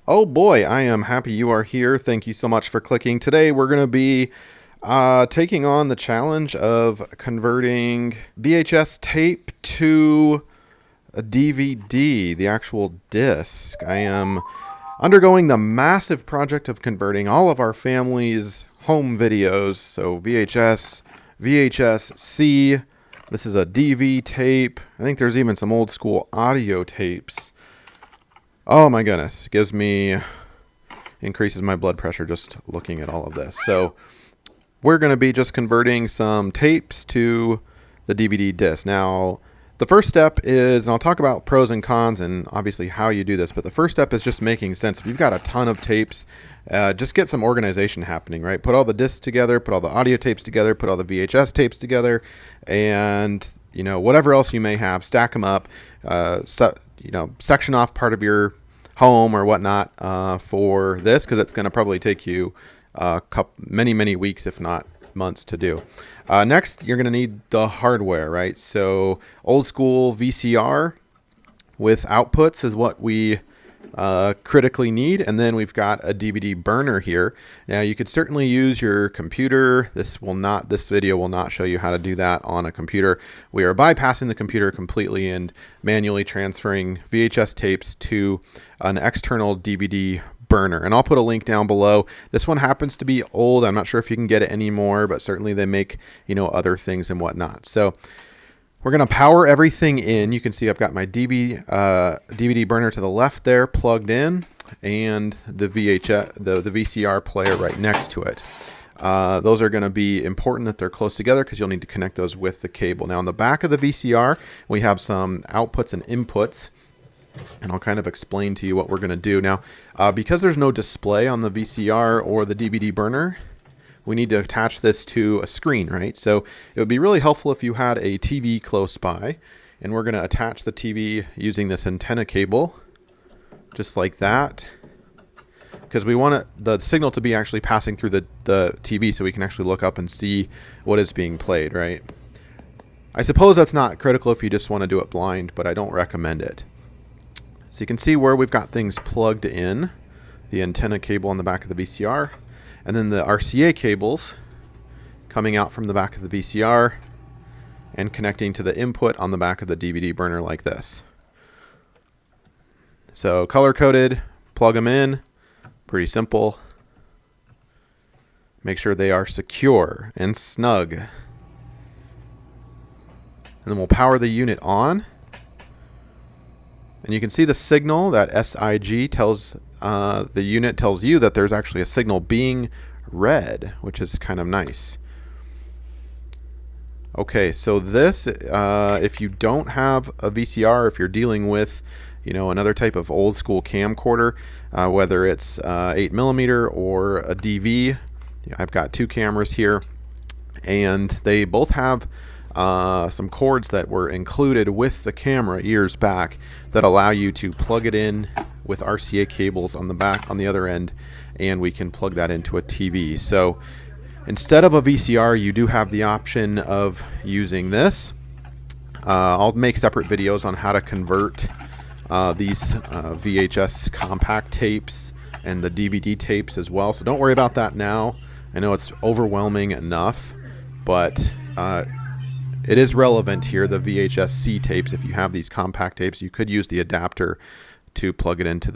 Oh boy, I am happy you are here. Thank you so much for clicking. Today we're going to be taking on the challenge of converting VHS tape to a DVD, the actual disc. I am undergoing the massive project of converting all of our family's home videos. So VHS, VHS-C, this is a DV tape. I think there's even some old school audio tapes. Oh my goodness, increases my blood pressure just looking at all of this. So we're going to be just converting some tapes to the DVD disc. Now, the first step is, and I'll talk about pros and cons and obviously how you do this, but the first step is just making sense. If you've got a ton of tapes, just get some organization happening, right? Put all the discs together, put all the audio tapes together, put all the VHS tapes together, and whatever else you may have, stack them up, section off part of your home or whatnot for this, because it's going to probably take you many weeks, if not months, to do. Next, you're going to need the hardware, right? So old school VCR with outputs is what we critically need, and then we've got a DVD burner here. Now you could certainly use your computer. This video will not show you how to do that on a computer. We are bypassing the computer completely and manually transferring VHS tapes to an external DVD burner, and I'll put a link down below. This one happens to be old. I'm not sure if you can get it anymore, but certainly they make other things and whatnot. So we're going to power everything in. You can see I've got my DVD burner to the left there plugged in, and the VCR player right next to it. Those are going to be important that they're close together because you'll need to connect those with the cable. Now on the back of the VCR, we have some outputs and inputs, and I'll kind of explain to you what we're going to do. Now, because there's no display on the VCR or the DVD burner, we need to attach this to a screen, right? So it would be really helpful if you had a TV close by, and we're going to attach the TV using this antenna cable, just like that, because we want the signal to be actually passing through the TV so we can actually look up and see what is being played, right? I suppose that's not critical if you just want to do it blind, but I don't recommend it. So you can see where we've got things plugged in, the antenna cable on the back of the VCR, and then the RCA cables coming out from the back of the VCR and connecting to the input on the back of the DVD burner like this. So color-coded, plug them in, pretty simple. Make sure they are secure and snug. And then we'll power the unit on. And you can see the signal that SIG tells the unit tells you that there's actually a signal being read, which is kind of nice. Okay, so this, if you don't have a VCR, if you're dealing with, another type of old school camcorder, whether it's 8mm or a DV, I've got two cameras here, and they both have some cords that were included with the camera years back that allow you to plug it in with RCA cables on the back on the other end, and we can plug that into a TV. So instead of a VCR, you do have the option of using this. I'll make separate videos on how to convert these VHS compact tapes and the DVD tapes as well, so don't worry about that now. I know it's overwhelming enough, but it is relevant here, the VHS-C tapes. If you have these compact tapes, you could use the adapter to plug it into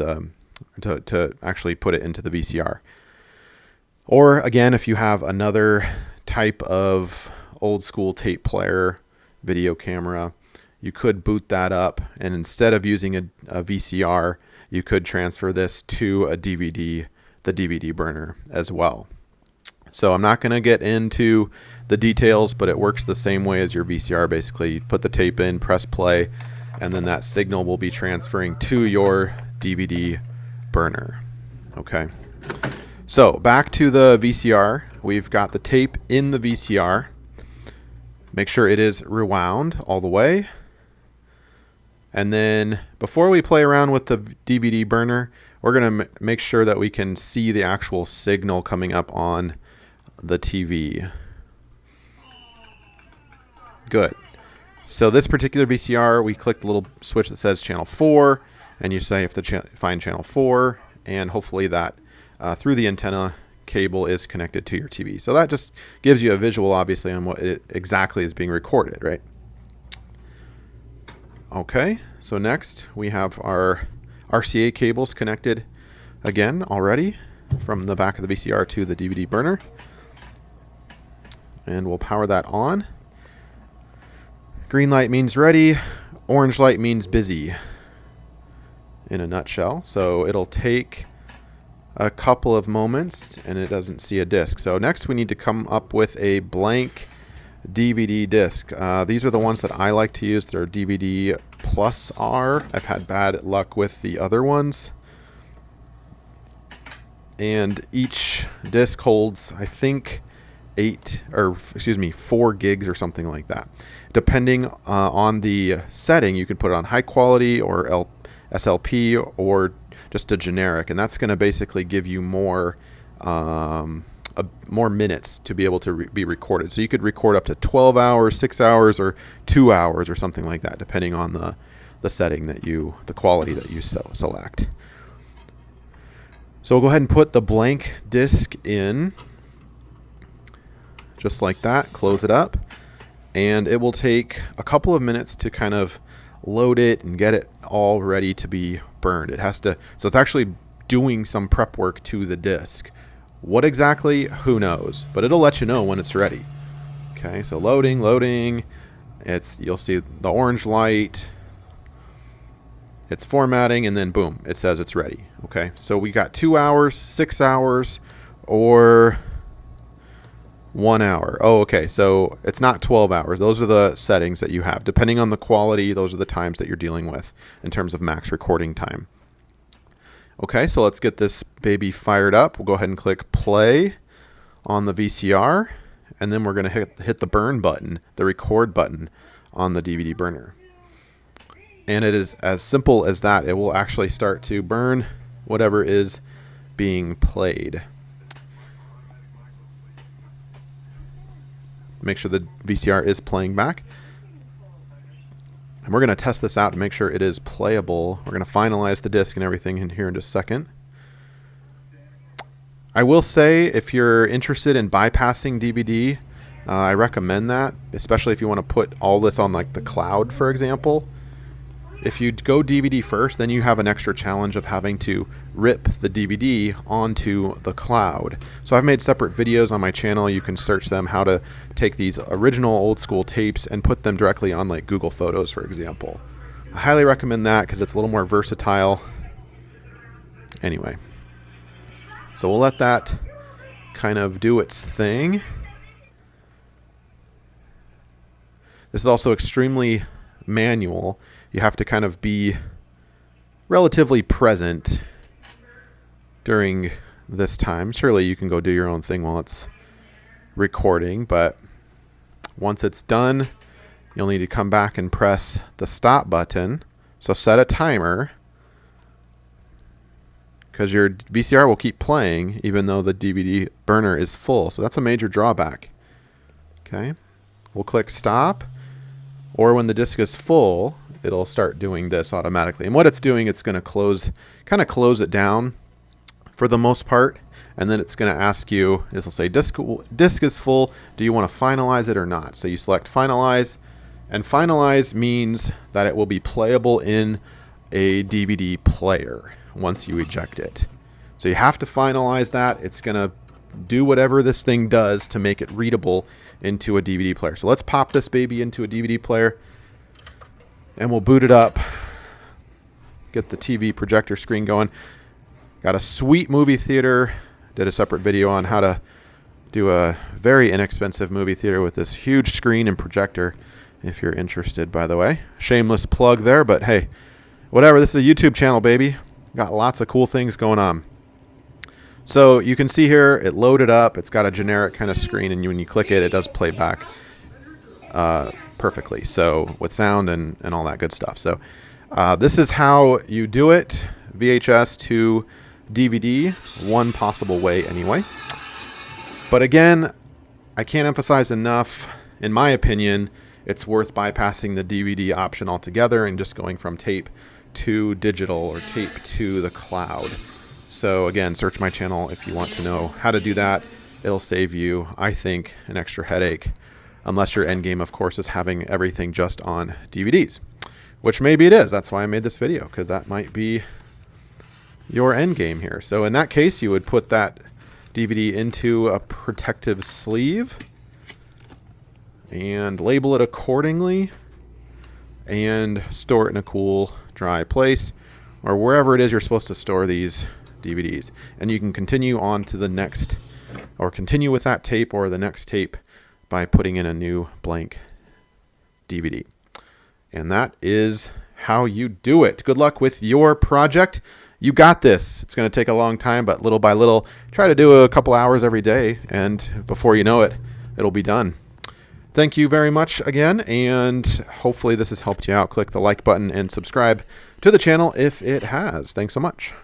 to actually put it into the VCR. Or again, if you have another type of old school tape player, video camera, you could boot that up, and instead of using a VCR, you could transfer this to a DVD, the DVD burner as well. So I'm not going to get into the details, but it works the same way as your VCR. Basically, you put the tape in, press play, and then that signal will be transferring to your DVD burner. Okay. So back to the VCR. We've got the tape in the VCR. Make sure it is rewound all the way. And then before we play around with the DVD burner, we're going to make sure that we can see the actual signal coming up on the TV. Good. So this particular VCR, we click the little switch that says channel 4, and you say if find channel 4, and hopefully that through the antenna cable is connected to your TV. So that just gives you a visual, obviously, on what it exactly is being recorded, right? Okay, so next we have our RCA cables connected again already from the back of the VCR to the DVD burner. And we'll power that on. Green light means ready, orange light means busy, in a nutshell. So it'll take a couple of moments and it doesn't see a disc. So next we need to come up with a blank DVD disc. These are the ones that I like to use. They're DVD plus R. I've had bad luck with the other ones. And each disc holds, I think, 4 gigs or something like that. Depending on the setting, you can put it on high quality or SLP or just a generic, and that's going to basically give you more minutes to be able to be recorded. So you could record up to 12 hours, 6 hours, or 2 hours or something like that, depending on the setting that the quality that you select. So we'll go ahead and put the blank disc in, just like that. Close it up, and it will take a couple of minutes to kind of load it and get it all ready to be burned. So it's actually doing some prep work to the disc. What exactly? Who knows? But it'll let you know when it's ready. Okay, so loading. You'll see the orange light. It's formatting, and then boom, it says it's ready. Okay, so we got 2 hours, 6 hours, or 1 hour. Oh, okay, so it's not 12 hours. Those are the settings that you have. Depending on the quality, those are the times that you're dealing with in terms of max recording time. Okay, so let's get this baby fired up. We'll go ahead and click play on the VCR, and then we're going to hit the burn button, the record button on the DVD burner. And it is as simple as that. It will actually start to burn whatever is being played. Make sure the VCR is playing back. And we're going to test this out to make sure it is playable. We're going to finalize the disc and everything in here in just a second. I will say, if you're interested in bypassing DVD, I recommend that, especially if you want to put all this on like the cloud, for example. If you go DVD first, then you have an extra challenge of having to rip the DVD onto the cloud. So I've made separate videos on my channel. You can search them, how to take these original old school tapes and put them directly on like Google Photos, for example. I highly recommend that because it's a little more versatile. Anyway, so we'll let that kind of do its thing. This is also extremely manual. You have to kind of be relatively present during this time. Surely you can go do your own thing while it's recording, but once it's done, you'll need to come back and press the stop button. So set a timer, because your VCR will keep playing even though the DVD burner is full. So that's a major drawback. Okay, we'll click stop, or when the disc is full, it'll start doing this automatically. And what it's doing, it's going to kind of close it down for the most part. And then it's going to ask you, it'll say disc is full. Do you want to finalize it or not? So you select finalize, and finalize means that it will be playable in a DVD player once you eject it. So you have to finalize that. It's going to do whatever this thing does to make it readable into a DVD player. So let's pop this baby into a DVD player. And we'll boot it up, get the TV projector screen going. Got a sweet movie theater. Did a separate video on how to do a very inexpensive movie theater with this huge screen and projector, if you're interested, by the way. Shameless plug there, but hey, whatever. This is a YouTube channel, baby. Got lots of cool things going on. So you can see here, it loaded up. It's got a generic kind of screen, and when you click it, it does play back perfectly, so with sound and all that good stuff. So this is how you do it, VHS to DVD, one possible way anyway. But again, I can't emphasize enough, in my opinion, it's worth bypassing the DVD option altogether and just going from tape to digital or tape to the cloud. So again, search my channel if you want to know how to do that. It'll save you, I think, an extra headache, unless your end game, of course, is having everything just on DVDs, which maybe it is. That's why I made this video, because that might be your end game here. So in that case, you would put that DVD into a protective sleeve and label it accordingly and store it in a cool, dry place, or wherever it is you're supposed to store these DVDs. And you can continue on to the next, or continue with that tape or the next tape by putting in a new blank DVD. And that is how you do it. Good luck with your project. You got this. It's going to take a long time, but little by little, try to do a couple hours every day, and before you know it, it'll be done. Thank you very much again, and hopefully this has helped you out. Click the like button and subscribe to the channel if it has. Thanks so much.